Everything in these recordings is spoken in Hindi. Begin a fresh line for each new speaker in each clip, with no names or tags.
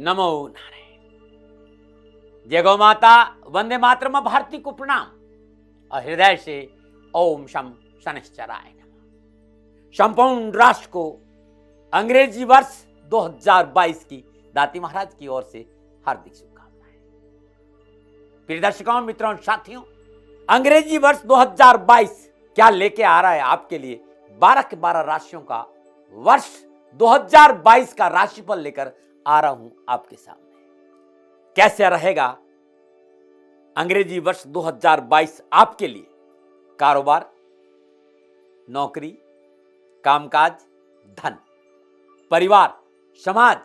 नमो नारायण। जय गौ माता, वंदे मातरम, भारती को प्रणाम और हृदय से ओम शम शनिश्चराय नमः। संपूर्ण राष्ट्र को अंग्रेजी वर्ष 2022 की दाती महाराज की ओर से हार्दिक शुभकामनाएं। प्रिय दर्शकों, मित्रों, साथियों, अंग्रेजी वर्ष 2022 क्या लेके आ रहा है आपके लिए? 12 के 12 राशियों का वर्ष 2022 का राशिफल लेकर आ रहा हूं आपके सामने। कैसे रहेगा अंग्रेजी वर्ष 2022 आपके लिए? कारोबार, नौकरी, कामकाज, धन, परिवार, समाज,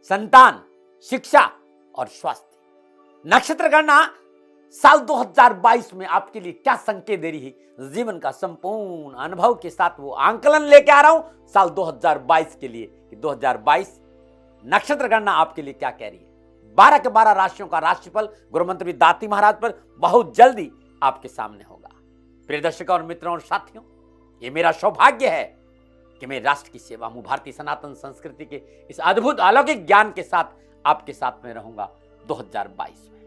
संतान, शिक्षा और स्वास्थ्य। नक्षत्र गणना साल 2022 में आपके लिए क्या संकेत दे रही है? जीवन का संपूर्ण अनुभव के साथ वो आंकलन लेके आ रहा हूं साल 2022 के लिए कि 2022 नक्षत्र गणना आपके लिए क्या कह रही है। 12 के 12 राशियों का राशिफल गुरु मंत्र दाती महाराज पर बहुत जल्दी आपके सामने होगा। प्रिय दर्शकों और मित्रों और साथियों, ये मेरा सौभाग्य है कि मैं राष्ट्र की सेवा में, भारतीय सनातन संस्कृति के इस अद्भुत अलौकिक ज्ञान के साथ आपके साथ में रहूंगा 2022 में।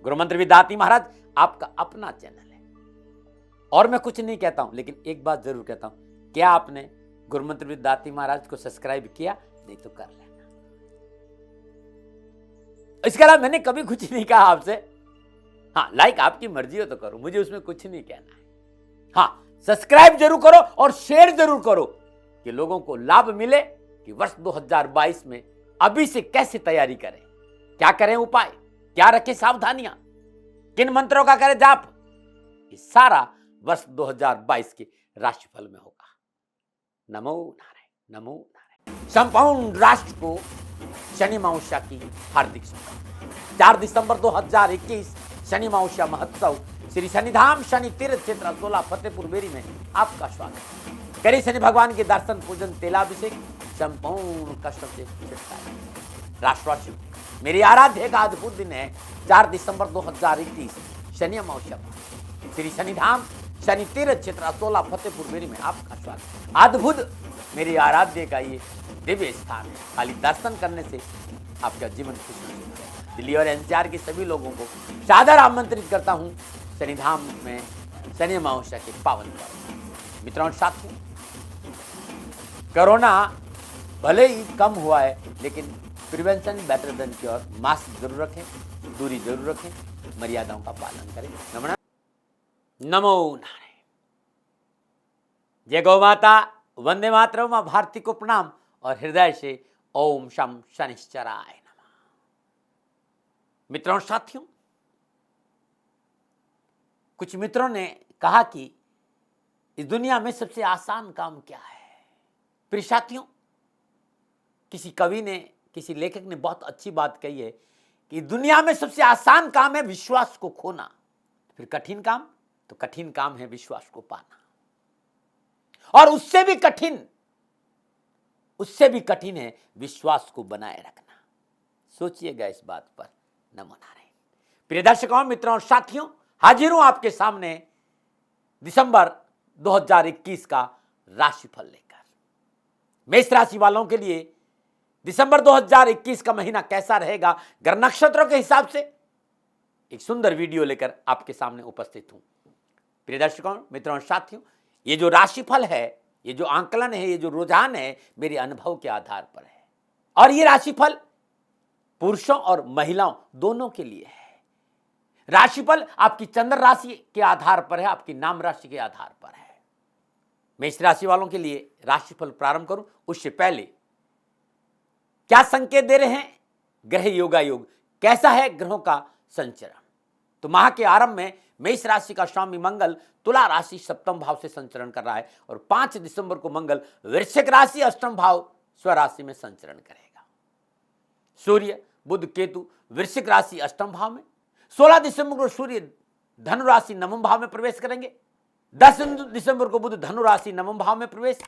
गुरु मंत्र दाती महाराज आपका अपना चैनल है और मैं कुछ नहीं कहता हूं, लेकिन एक बात जरूर कहता हूं, क्या आपने गुरु मंत्र दाती महाराज को सब्सक्राइब किया? नहीं तो कर लेना। इसके अलावा मैंने कभी कुछ नहीं कहा आपसे। हाँ, लाइक आपकी मर्जी हो तो करो, मुझे उसमें कुछ नहीं कहना है। हाँ, सब्सक्राइब जरूर करो और शेयर जरूर करो कि लोगों को लाभ मिले कि वर्ष 2022 में अभी से कैसे तैयारी करें, क्या करें उपाय, क्या रखें सावधानियां, किन मंत्रों का करें जाप। ये सारा वर्ष 2022 के राशिफल में होगा। नमो नारायण, नमो नारायण। संपूर्ण राष्ट्र को शनि अमावस्या की हार्दिक शुभकामनाएं। 4 दिसंबर 2021 शनि अमावस्या महोत्सव श्री शनिधाम शनि तीर्थ क्षेत्र सोला फतेहपुर बेरी में आपका स्वागत। करें शनि भगवान के दर्शन, पूजन, तेलाभिषेक, संपूर्ण कष्टों से छुटकारा। राष्ट्रवासियों, मेरी आराध्य का अद्भुत दिन है 4 दिसंबर 2021 शनि अमावस्या श्री शनिधाम शनि तीर्थ क्षेत्र सोला फतेहपुर बेरी में आपका स्वागत। अद्भुत मेरी आराध्य का ये दिव्य स्थान है। खाली दर्शन करने से आपका जीवन खुशहाल होगा। दिल्ली और एनसीआर के सभी लोगों को सादर आमंत्रित करता हूं शनिधाम में शनि अमावस्या के पावन पर्व। मित्रों और साथियों, कोरोना भले ही कम हुआ है, लेकिन prevention better than cure. Mask जरूर रखें, दूरी जरूर रखें, मर्यादाओं का पालन करें। नमो नारायण। जय गौ माता, वंदे मातरम, भारती को प्रणाम और हृदय से ओम शम शनिश्चराय नमः। मित्रों और साथियों, कुछ मित्रों ने कहा कि इस दुनिया में सबसे आसान काम क्या है? प्रिय साथियों, किसी कवि ने, किसी लेखक ने बहुत अच्छी बात कही है कि दुनिया में सबसे आसान काम है विश्वास को खोना। फिर कठिन काम? तो कठिन काम है विश्वास को पाना। और उससे भी कठिन है विश्वास को बनाए रखना। सोचिएगा इस बात पर। नमो नारायण। प्रिय दर्शकों, मित्रों और साथियों, हाजिर हूं आपके सामने दिसंबर 2021 का राशिफल लेकर। मेष राशि वालों के लिए दिसंबर 2021 का महीना कैसा रहेगा, ग्रह नक्षत्रों के हिसाब से एक सुंदर वीडियो लेकर आपके सामने उपस्थित हूं। प्रिय दर्शकों, मित्रों और साथियों, ये जो राशिफल है, ये जो आंकलन है, ये जो रुझान है, मेरे अनुभव के आधार पर है। और ये राशिफल पुरुषों और महिलाओं दोनों के लिए है। राशिफल आपकी चंद्र राशि के आधार पर है, आपकी नाम राशि के आधार पर है। मेष राशि वालों के लिए राशिफल प्रारंभ करूं उससे पहले क्या संकेत दे रहे हैं ग्रह योगायोग, कैसा है ग्रहों का संचरण? तो माह के आरंभ में मेष राशि का स्वामी मंगल तुला राशि सप्तम भाव से संचरण कर रहा है और 5 दिसंबर को मंगल वृश्चिक राशि अष्टम भाव स्वराशि में संचरण करेगा। सूर्य, बुध, केतु वृश्चिक राशि अष्टम भाव में। 16 दिसंबर को सूर्य धनु राशि नवम भाव में प्रवेश करेंगे। 10 दिसंबर को बुध धनु राशि नवम भाव में प्रवेश।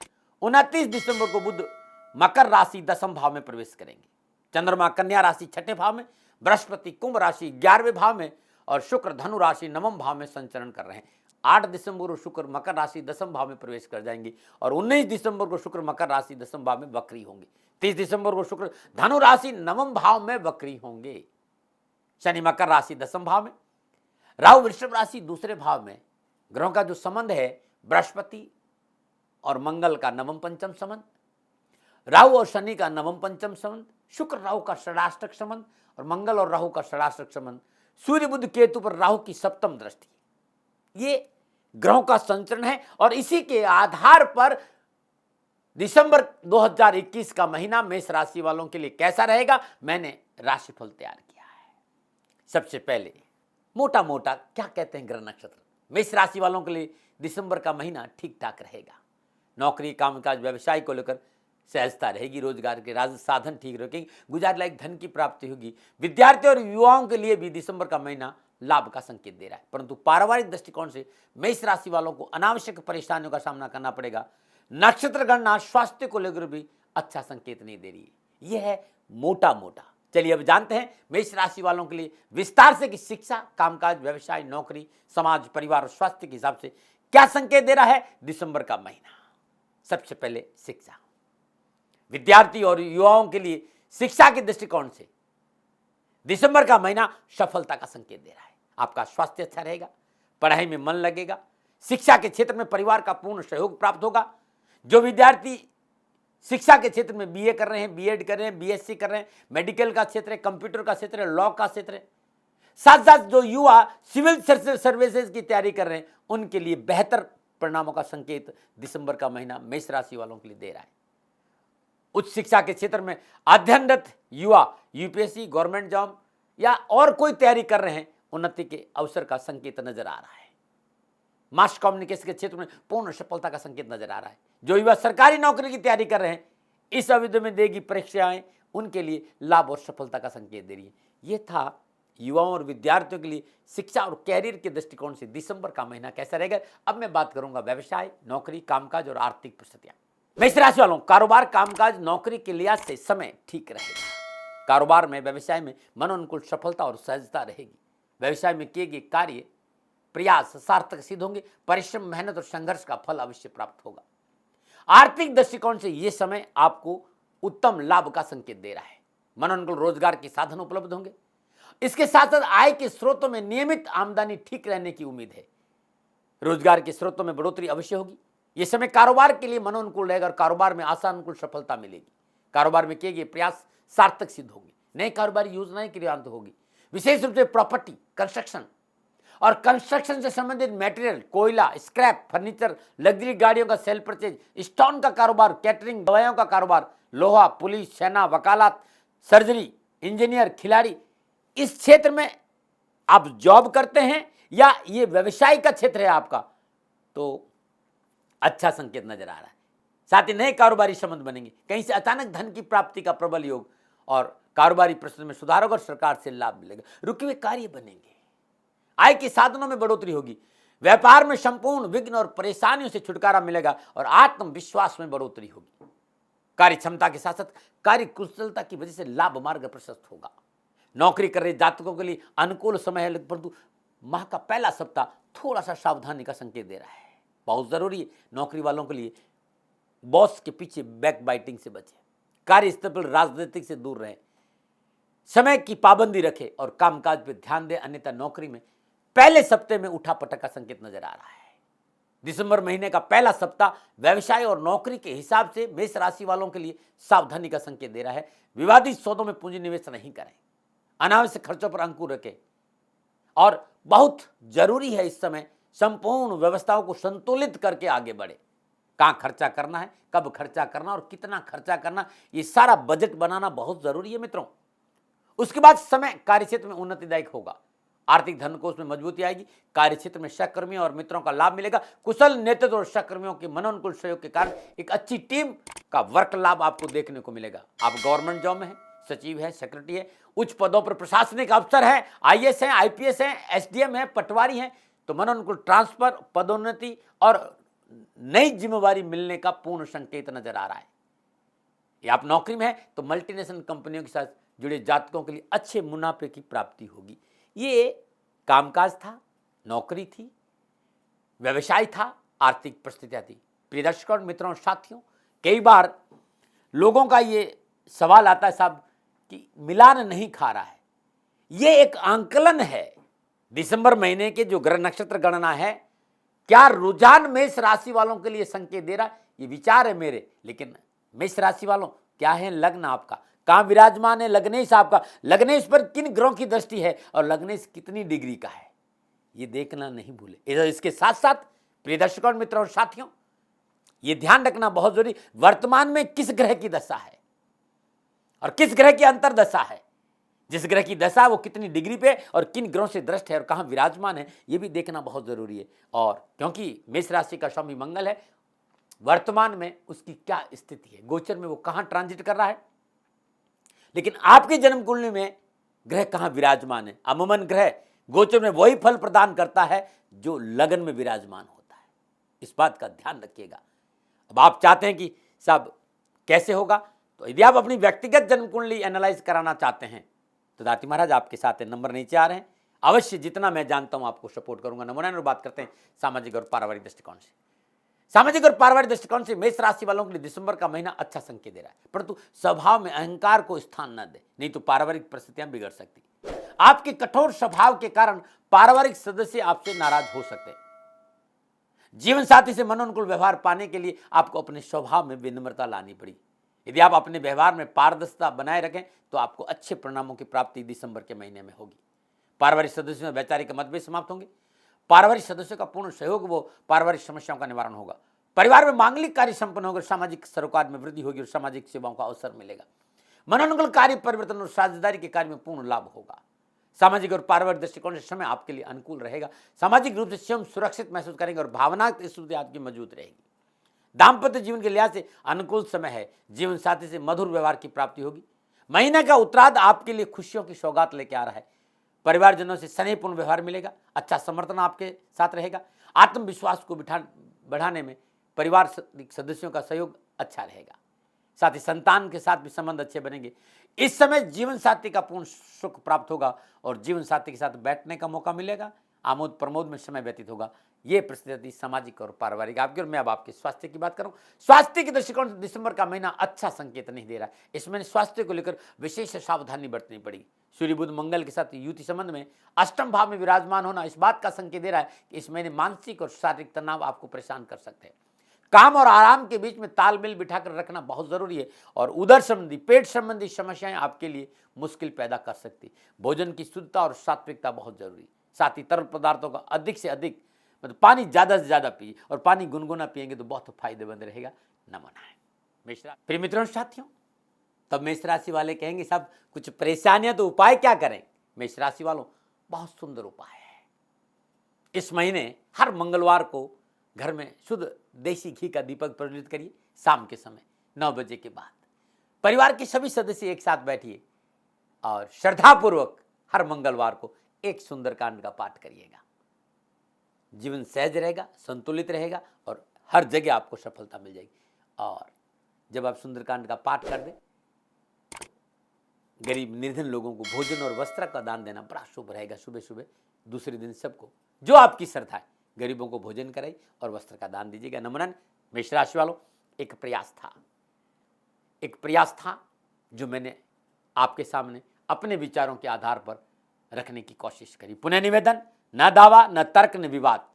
29 दिसंबर को बुध मकर राशि दसम भाव में प्रवेश करेंगे। चंद्रमा कन्या राशि छठे भाव में, बृहस्पति कुंभ राशि 11वें भाव में और शुक्र धनु राशि नवम भाव में संचरण कर रहे हैं। 8 दिसंबर को शुक्र मकर राशि दसम भाव में प्रवेश कर जाएंगे और 19 दिसंबर को शुक्र मकर राशि दसम भाव में वक्री होंगे। 30 दिसंबर को शुक्र धनु राशि नवम भाव में वक्री होंगे। शनि मकर राशि दसम भाव में, राहु वृषभ राशि दूसरे भाव में। ग्रहों का जो संबंध है बृहस्पति और मंगल का नवम पंचम संबंध, राहु और शनि का नवम पंचम संबंध, शुक्र राहु का षडाष्टक संबंध और मंगल और राहु का षडाष्टक संबंध, सूर्य बुध केतु पर राहु की सप्तम दृष्टि, ये ग्रहों का संचरण है। और इसी के आधार पर दिसंबर 2021 का महीना मेष राशि वालों के लिए कैसा रहेगा, मैंने राशिफल तैयार किया है। सबसे पहले मोटा मोटा क्या कहते हैं ग्रह नक्षत्र। मेष राशि वालों के लिए दिसंबर का महीना ठीक ठाक रहेगा। नौकरी, कामकाज, व्यवसाय को लेकर सहजता रहेगी। रोजगार के राज साधन ठीक रखेंगे। गुजार लायक धन की प्राप्ति होगी। विद्यार्थियों और युवाओं के लिए भी दिसंबर का महीना लाभ का संकेत दे रहा है, परंतु पारिवारिक दृष्टिकोण से मेष राशि वालों को अनावश्यक परेशानियों का सामना करना पड़ेगा। नक्षत्र गणना स्वास्थ्य को लेकर भी अच्छा संकेत नहीं दे रही है। यह है मोटा मोटा। चलिए अब जानते हैं मेष राशि वालों के लिए विस्तार से कि शिक्षा, कामकाज, व्यवसाय, नौकरी, समाज, परिवार और स्वास्थ्य के हिसाब से क्या संकेत दे रहा है दिसंबर का महीना। सबसे पहले शिक्षा। विद्यार्थी और युवाओं के लिए शिक्षा के दृष्टिकोण से दिसंबर का महीना सफलता का संकेत दे रहा है। आपका स्वास्थ्य अच्छा रहेगा, पढ़ाई में मन लगेगा, शिक्षा के क्षेत्र में परिवार का पूर्ण सहयोग प्राप्त होगा। जो विद्यार्थी शिक्षा के क्षेत्र में बीए कर रहे हैं, बीएड कर रहे हैं, बीएससी कर रहे हैं, मेडिकल का क्षेत्र है, कंप्यूटर का क्षेत्र है, लॉ का क्षेत्र है, साथ साथ जो युवा सिविल सर्विसेज की तैयारी कर रहे हैं, उनके लिए बेहतर परिणामों का संकेत दिसंबर का महीना मेष राशि वालों के लिए दे रहा है। उच्च शिक्षा के क्षेत्र में अध्ययनरत युवा यूपीएससी, गवर्नमेंट जॉब या और कोई तैयारी कर रहे हैं, उन्नति के अवसर का संकेत नजर आ रहा है। मास कम्युनिकेशन के क्षेत्र में पूर्ण सफलता का संकेत नजर आ रहा है। जो युवा सरकारी नौकरी की तैयारी कर रहे हैं, इस अवधि में देगी परीक्षाएं, उनके लिए लाभ और सफलता का संकेत दे रही है। ये था युवाओं और विद्यार्थियों के लिए शिक्षा और कैरियर के दृष्टिकोण से दिसंबर का महीना कैसा रहेगा। अब मैं बात करूंगा व्यवसाय, नौकरी, कामकाज और आर्थिक परिस्थितियां। मेष राशि वालों, कारोबार, कामकाज, नौकरी के लिहाज से समय ठीक रहेगा। कारोबार में, व्यवसाय में मनोनुकूल सफलता और सहजता रहेगी। व्यवसाय में किए गए कार्य प्रयास सार्थक सिद्ध होंगे। परिश्रम, मेहनत और संघर्ष का फल अवश्य प्राप्त होगा। आर्थिक दृष्टिकोण से यह समय आपको उत्तम लाभ का संकेत दे रहा है। मनोनुकूल रोजगार के साधन उपलब्ध होंगे। इसके साथ साथ आय के स्रोतों में नियमित आमदनी ठीक रहने की उम्मीद है। रोजगार के स्रोतों में बढ़ोतरी अवश्य होगी। यह समय कारोबार के लिए मनोनुकूल रहेगा और कारोबार में आशानुकूल सफलता मिलेगी। कारोबार में किए गए प्रयास सार्थक सिद्ध होंगे। नई कारोबारी योजनाएं क्रियान्वित होगी। विशेष रूप से प्रॉपर्टी, कंस्ट्रक्शन और कंस्ट्रक्शन से संबंधित मटेरियल, कोयला, स्क्रैप, फर्नीचर, लग्जरी गाड़ियों का सेल परचेज, स्टोन का कारोबार, कैटरिंग, दवाइयों का कारोबार, लोहा, पुलिस, सेना, वकालत, सर्जरी, इंजीनियर, खिलाड़ी, इस क्षेत्र में आप जॉब करते हैं या ये व्यवसाय का क्षेत्र है आपका, तो अच्छा संकेत नजर आ रहा है। साथ ही नए कारोबारी संबंध बनेंगे। कहीं से अचानक धन की प्राप्ति का प्रबल योग और कारोबारी परिस्थिति में सुधार होगा और सरकार से लाभ मिलेगा। रुके हुए कार्य बनेंगे। आय के साधनों में बढ़ोतरी होगी। व्यापार में संपूर्ण विघ्न और परेशानियों से छुटकारा मिलेगा और आत्मविश्वास में बढ़ोतरी होगी। कार्य क्षमता के साथ साथ कार्य कुशलता की वजह से लाभ मार्ग प्रशस्त होगा। नौकरी कर रहे जातकों के लिए अनुकूल समय है, परंतु माह का पहला सप्ताह थोड़ा सा सावधानी का संकेत दे रहा है। बहुत जरूरी है नौकरी वालों के लिए। बॉस के पीछे बैक बाइटिंग से बचे, कार्य स्थल पर राजनीतिक से दूर रहें, समय की पाबंदी रखें और कामकाज पर ध्यान दें, अन्यथा नौकरी में पहले सप्ताह में उठापटक का संकेत नजर आ रहा है। दिसंबर महीने का पहला सप्ताह व्यवसाय और नौकरी के हिसाब से मेष राशि वालों के लिए सावधानी का संकेत दे रहा है। विवादित सौदों में पूंजी निवेश नहीं करें, अनावश्यक खर्चों पर अंकुश रखें और बहुत जरूरी है इस समय संपूर्ण व्यवस्थाओं को संतुलित करके आगे बढ़े। कहां खर्चा करना है, कब खर्चा करना और कितना खर्चा करना, ये सारा बजट बनाना बहुत जरूरी है मित्रों। उसके बाद समय कार्यक्षेत्र में उन्नतिदायक होगा। आर्थिक धनकोष में मजबूती आएगी। कार्यक्षेत्र में सहकर्मियों और मित्रों का लाभ मिलेगा। कुशल नेतृत्व और सहकर्मियों के मनोनुकूल सहयोग के कारण एक अच्छी टीम का वर्क लाभ आपको देखने को मिलेगा। आप गवर्नमेंट जॉब में हैं, सचिव है, सेक्रेटरी है, उच्च पदों पर प्रशासनिक अफसर है, आईएएस है, आईपीएस है, एसडीएम है, पटवारी है, तो मनोनुकूल ट्रांसफर, पदोन्नति और नई जिम्मेवारी मिलने का पूर्ण संकेत नजर आ रहा है। या आप नौकरी में है तो मल्टीनेशनल कंपनियों के साथ जुड़े जातकों के लिए अच्छे मुनाफे की प्राप्ति होगी। ये कामकाज था, नौकरी थी, व्यवसाय था, आर्थिक परिस्थितियां थी। प्रिय दर्शकों और मित्रों और साथियों, कई बार लोगों का ये सवाल आता है साहब कि मिलान नहीं खा रहा है। ये एक आंकलन है, दिसंबर महीने के जो ग्रह नक्षत्र गणना है, क्या रुझान मेष राशि वालों के लिए संकेत दे रहा है, ये विचार है मेरे। लेकिन मेष राशि वालों, क्या है लग्न आपका, कहां विराजमान है लग्नेश आपका, लग्नेश पर किन ग्रहों की दृष्टि है और लग्नेश कितनी डिग्री का है, ये देखना नहीं भूले। इसके साथ साथ प्रिय दर्शकों मित्रों और साथियों, ये ध्यान रखना बहुत जरूरी, वर्तमान में किस ग्रह की दशा है और किस ग्रह की अंतरदशा है, जिस ग्रह की दशा वो कितनी डिग्री पे और किन ग्रहों से दृष्ट है और कहां विराजमान है, ये भी देखना बहुत जरूरी है। और क्योंकि मेष राशि का स्वामी मंगल है, वर्तमान में उसकी क्या स्थिति है, गोचर में वो कहां ट्रांजिट कर रहा है, लेकिन आपकी जन्म कुंडली में ग्रह कहां विराजमान है। अमूमन ग्रह गोचर में वही फल प्रदान करता है जो लगन में विराजमान होता है, इस बात का ध्यान रखिएगा। अब आप चाहते हैं कि साहब कैसे होगा, तो यदि आप अपनी व्यक्तिगत जन्म कुंडली एनालाइज कराना चाहते हैं तो दाती महाराज आपके साथ है, नंबर नीचे आ रहे हैं, अवश्य जितना मैं जानता हूं आपको सपोर्ट करूंगा। नंबर 9 बात करते हैं सामाजिक और पारिवारिक दृष्टिकोण से। सामाजिक और पारिवारिक दृष्टिकोण से मेष राशि वालों के लिए दिसंबर का महीना अच्छा संकेत दे रहा है, परंतु स्वभाव में अहंकार को स्थान न दे, नहीं तो पारिवारिक परिस्थितियां बिगड़ सकती। आपके कठोर स्वभाव के कारण पारिवारिक सदस्य आपसे नाराज हो सकते हैं। जीवन साथी से मनोनुकूल व्यवहार पाने के लिए आपको अपने स्वभाव में विनम्रता लानी पड़ी। यदि आप अपने व्यवहार में पारदर्शिता बनाए रखें तो आपको अच्छे परिणामों की प्राप्ति दिसंबर के महीने में होगी। पारिवारिक सदस्यों में वैचारिक मतभेद समाप्त होंगे। पारिवारिक सदस्यों का पूर्ण सहयोग वो पारिवारिक समस्याओं का निवारण होगा। परिवार में मांगलिक कार्य संपन्न होगा, सामाजिक सरोकार में वृद्धि होगी और सामाजिक सेवाओं का अवसर मिलेगा। मनोनुकूल कार्य परिवर्तन और साझेदारी के कार्य में पूर्ण लाभ होगा। सामाजिक और पारिवारिक दृष्टिकोण से समय आपके लिए अनुकूल रहेगा। सामाजिक रूप से स्वयं सुरक्षित महसूस करेंगे और भावनात्मक स्थिति आपकी मौजूद रहेगी। दाम्पत्य जीवन के लिहाज से अनुकूल समय है, जीवन साथी से मधुर व्यवहार की प्राप्ति होगी। महीने का उत्तरार्ध आपके लिए खुशियों की सौगात लेके आ रहा है। परिवारजनों से स्नेहपूर्ण व्यवहार मिलेगा, अच्छा समर्थन आपके साथ रहेगा। आत्मविश्वास को बढ़ाने में परिवार सदस्यों का सहयोग अच्छा रहेगा। साथ ही संतान के साथ भी संबंध अच्छे बनेंगे। इस समय जीवन साथी का पूर्ण सुख प्राप्त होगा और जीवन साथी के साथ बैठने का मौका मिलेगा। आमोद प्रमोद में समय व्यतीत होगा। ये परिस्थिति सामाजिक और पारिवारिक आपकी। और मैं अब आपके स्वास्थ्य की बात करूं, स्वास्थ्य के दृष्टिकोण से दिसंबर का महीना अच्छा संकेत नहीं दे रहा है। इसमें स्वास्थ्य को लेकर विशेष सावधानी बरतनी पड़ेगी। सूर्य बुध मंगल के साथ युति संबंध में अष्टम भाव में विराजमान होना इस बात का संकेत दे रहा है कि इस महीने मानसिक और शारीरिक तनाव आपको परेशान कर सकते हैं। काम और आराम के बीच में तालमेल बिठाकर रखना बहुत जरूरी है। और उदर संबंधी, पेट संबंधी समस्याएं आपके लिए मुश्किल पैदा कर सकती। भोजन की शुद्धता और सात्विकता बहुत जरूरी। साथ ही तरल पदार्थों का अधिक से अधिक मतलब पानी ज्यादा से ज्यादा पिए और पानी गुनगुना पिएंगे तो बहुत फायदेमंद रहेगा। नमन है मेष राशि। प्रिय मित्रों साथियों, तब मेष राशि वाले कहेंगे साहब कुछ परेशानियां, तो उपाय क्या करें। मेष राशि वालों, बहुत सुंदर उपाय है। इस महीने हर मंगलवार को घर में शुद्ध देसी घी का दीपक प्रज्वलित करिए। शाम के समय 9 बजे के बाद परिवार के सभी सदस्य एक साथ बैठिए और श्रद्धापूर्वक हर मंगलवार को एक सुंदरकांड का पाठ करिएगा। जीवन सहज रहेगा, संतुलित रहेगा और हर जगह आपको सफलता मिल जाएगी। और जब आप सुंदरकांड का पाठ कर दें, गरीब निर्धन लोगों को भोजन और वस्त्र का दान देना बड़ा शुभ रहेगा। सुबह सुबह दूसरे दिन सबको जो आपकी श्रद्धा है, गरीबों को भोजन कराई और वस्त्र का दान दीजिएगा। नमन मेष राशि वालों, एक प्रयास था जो मैंने आपके सामने अपने विचारों के आधार पर रखने की कोशिश करी। पुनः निवेदन, न दावा न तर्क न विवाद।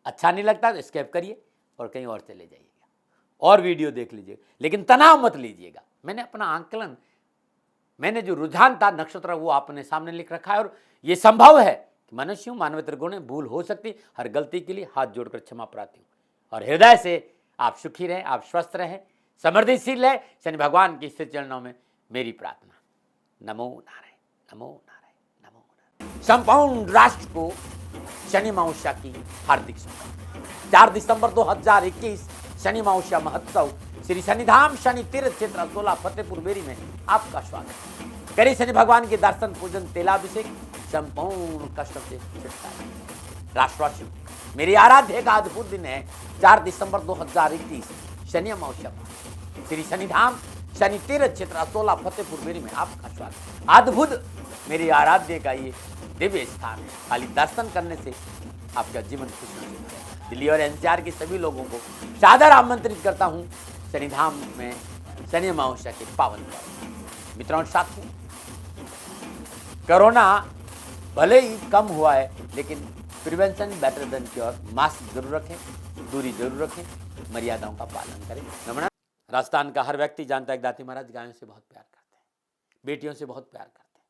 अच्छा नहीं लगता तो स्किप करिए और कहीं और चले जाइएगा और वीडियो देख लीजिएगा, लेकिन तनाव मत लीजिएगा। मैंने अपना आंकलन, मैंने जो रुझान था नक्षत्र वो आपने सामने लिख रखा है। और ये संभव है कि मनुष्य मानवेतर गुण भूल हो सकती। हर गलती के लिए हाथ जोड़कर क्षमा प्रार्थी हूँ और हृदय से आप सुखी रहें, आप स्वस्थ रहें, समृद्धिशील है। शनि भगवान की स्थित चरणों में मेरी प्रार्थना। नमो नारायण, नमो नारायण, नमो नारायण। संपूर्ण राष्ट्र को शनि अमावस्या की हार्दिक शुभकामनाएं। 4 दिसंबर 2021 शनि अमावस्या महोत्सव श्री शनिधाम शनि तीर्थ क्षेत्र असोला फतेहपुर बेरी में आपका स्वागत। करें शनि भगवान के दर्शन, पूजन, तेलाभिषेक, संपूर्ण कष्ट से छुटकारा। राष्ट्रवासियों, मेरी आराध्य का अद्भुत दिन है 4 दिसंबर 2021 शनि अमावस्या। श्री शनिधाम शनि तीर्थ क्षेत्र असोला फतेहपुर बेरी में आपका स्वागत। अद्भुत मेरी आराध्य का ये दिव्य स्थान है। खाली दर्शन करने से आपका जीवन खुशहाल हो जाएगा। दिल्ली और एनसीआर के सभी लोगों को सादर आमंत्रित करता हूं शनिधाम में शनि अमावस्या के पावन पर्व। मित्रों और साथियों, कोरोना भले ही कम हुआ है, लेकिन prevention better than cure. Mask जरूर रखें, दूरी जरूर रखें, मर्यादाओं का पालन करें। नमस्कार। राजस्थान का हर व्यक्ति जानता है कि दाती महाराज गायों से बहुत प्यार करते हैं, बेटियों से बहुत प्यार करते हैं।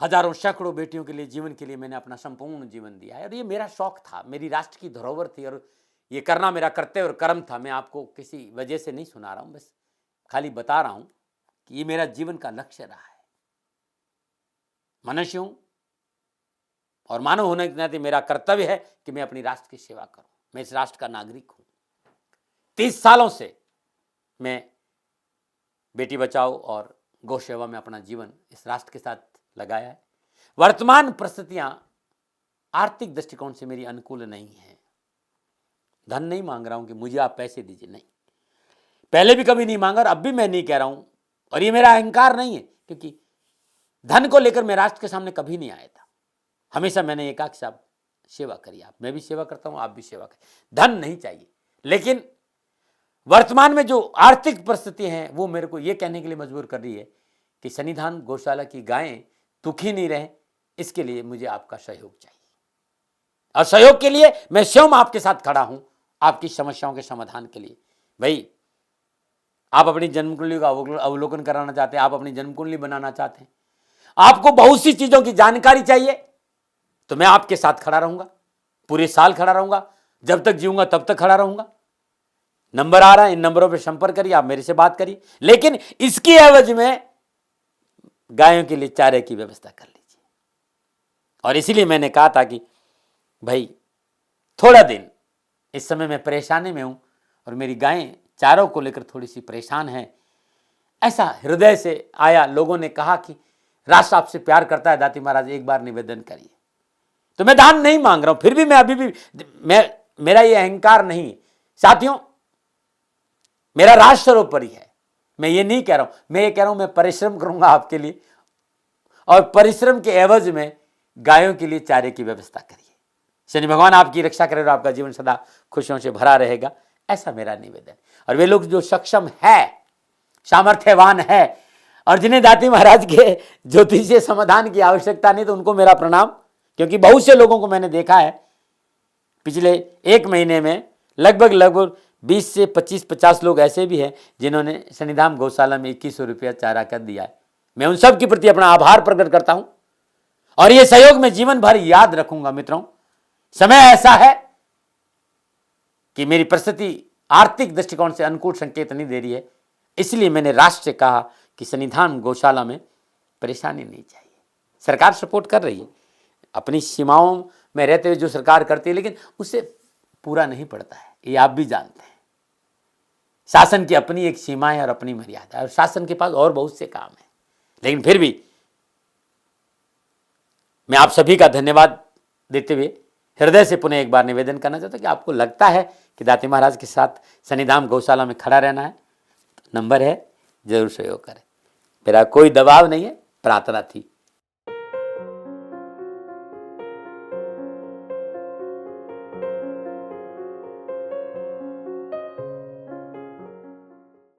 हजारों सैकड़ों बेटियों के लिए, जीवन के लिए मैंने अपना संपूर्ण जीवन दिया है और ये मेरा शौक था, मेरी राष्ट्र की धरोहर थी और ये करना मेरा कर्तव्य और कर्म था। मैं आपको किसी वजह से नहीं सुना रहा हूं, बस खाली बता रहा हूं कि ये मेरा जीवन का लक्ष्य रहा है। मनुष्य हूं और मानव होने के नाते मेरा कर्तव्य है कि मैं अपनी राष्ट्र की सेवा करूं। मैं इस राष्ट्र का नागरिक हूं। 30 सालों से मैं बेटी बचाओ और गौ सेवा में अपना जीवन इस राष्ट्र के साथ लगाया है। वर्तमान परिस्थितियां आर्थिक दृष्टिकोण से मेरी अनुकूल नहीं है। धन नहीं मांग रहा हूं कि मुझे आप पैसे दीजिए, नहीं, पहले भी कभी नहीं मांगा और अब भी मैं नहीं कह रहा हूं। और ये मेरा अहंकार नहीं है, क्योंकि धन को लेकर मैं राष्ट्र के सामने कभी नहीं आया था। हमेशा मैंने ये कहा कि साहब सेवा करिए, आप, मैं भी सेवा करता हूं, आप भी सेवा करिए। धन नहीं चाहिए, लेकिन वर्तमान में जो आर्थिक परिस्थिति हैं वो मेरे को ये कहने के लिए मजबूर कर रही है कि शनिधाम गौशाला की गायें दुखी नहीं रहे, इसके लिए मुझे आपका सहयोग चाहिए। और सहयोग के लिए मैं स्वयं आपके साथ खड़ा हूं, आपकी समस्याओं के समाधान के लिए। भाई, आप अपनी जन्म कुंडली का अवलोकन कराना चाहते हैं, आप अपनी जन्म कुंडली बनाना चाहते हैं, आपको बहुत सी चीजों की जानकारी चाहिए, तो मैं आपके साथ खड़ा रहूंगा, पूरे साल खड़ा रहूंगा, जब तक जीऊंगा तब तक खड़ा रहूंगा। नंबर आ रहा है, इन नंबरों पर संपर्क करिए, आप मेरे से बात करिए, लेकिन इसकी एवज में गायों के लिए चारे की व्यवस्था कर लीजिए। और इसीलिए मैंने कहा था कि भाई थोड़ा दिन इस समय मैं परेशानी में हूं और मेरी गायें चारों को लेकर थोड़ी सी परेशान हैं। ऐसा हृदय से आया, लोगों ने कहा कि राष्ट्र आपसे प्यार करता है दाती महाराज, एक बार निवेदन करिए। तो मैं दान नहीं मांग रहा हूं, फिर भी मैं अभी भी मेरा ये अहंकार नहीं है साथियों, मेरा राष्ट्र सर्वोपरि है। मैं ये नहीं कह रहा हूं, मैं ये कह रहा हूं मैं परिश्रम करूंगा आपके लिए, और परिश्रम के एवज में गायों के लिए चारे की व्यवस्था करिए। शनि भगवान आपकी रक्षा करे और आपका जीवन सदा खुशियों से भरा रहेगा, ऐसा मेरा निवेदन। और वे लोग जो सक्षम है, सामर्थ्यवान है और जिन्हें दाती महाराज के ज्योतिषीय समाधान की आवश्यकता नहीं, तो उनको मेरा प्रणाम, क्योंकि बहुत से लोगों को मैंने देखा है पिछले 1 महीने में लगभग 20 से 25-50 लोग ऐसे भी हैं जिन्होंने शनिधाम गौशाला में 2100 रुपया चारा कर दिया है। मैं उन सब के प्रति अपना आभार प्रकट करता हूं और यह सहयोग मैं जीवन भर याद रखूंगा। मित्रों, समय ऐसा है कि मेरी परिस्थिति आर्थिक दृष्टिकोण से अनुकूल संकेत नहीं दे रही है, इसलिए मैंने राष्ट्र से कहा कि शनिधाम गौशाला में परेशानी नहीं चाहिए। सरकार सपोर्ट कर रही है, अपनी सीमाओं में रहते हुए जो सरकार करती है, लेकिन उससे पूरा नहीं पड़ता है, ये आप भी जानते हैं। शासन की अपनी एक सीमा है और अपनी मर्यादा है, और शासन के पास और बहुत से काम है। लेकिन फिर भी मैं आप सभी का धन्यवाद देते हुए हृदय से पुनः एक बार निवेदन करना चाहता हूं कि आपको लगता है कि दाती महाराज के साथ शनिधाम गौशाला में खड़ा रहना है, नंबर है, जरूर सहयोग करें। मेरा कोई दबाव नहीं है, प्रार्थना थी।